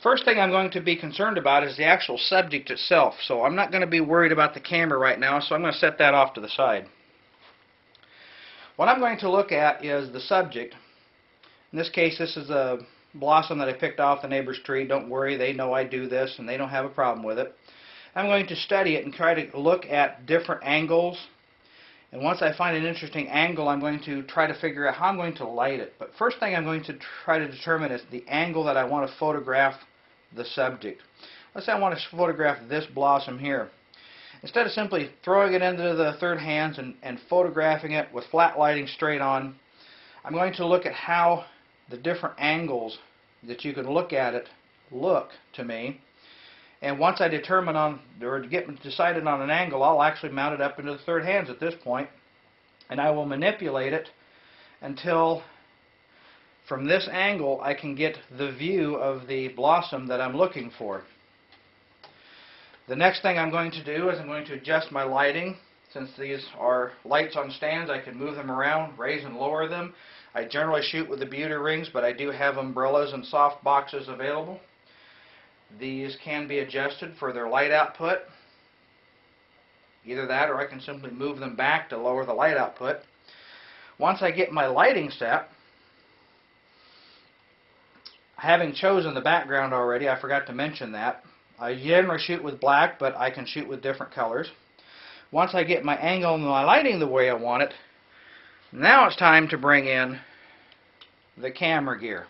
First thing I'm going to be concerned about is the actual subject itself. So I'm not going to be worried about the camera right now, so I'm going to set that off to the side. What I'm going to look at is the subject. In this case, this is a blossom that I picked off the neighbor's tree. Don't worry, they know I do this and they don't have a problem with it. I'm going to study it and try to look at different angles. And once I find an interesting angle, I'm going to try to figure out how I'm going to light it. But first thing I'm going to try to determine is the angle that I want to photograph the subject. Let's say I want to photograph this blossom here. Instead of simply throwing it into the third hands and photographing it with flat lighting straight on, I'm going to look at how the different angles that you can look at it look to me. And once I determine on, or get decided on an angle, I'll actually mount it up into the third hands at this point, and I will manipulate it until from this angle I can get the view of the blossom that I'm looking for. The next thing I'm going to do is I'm going to adjust my lighting. Since these are lights on stands, I can move them around, raise and lower them. I generally shoot with the beauty rings, but I do have umbrellas and soft boxes available. These can be adjusted for their light output. Either that, or I can simply move them back to lower the light output. Once I get my lighting set, having chosen the background already, I forgot to mention that. I generally shoot with black, but I can shoot with different colors. Once I get my angle and my lighting the way I want it, now it's time to bring in the camera gear.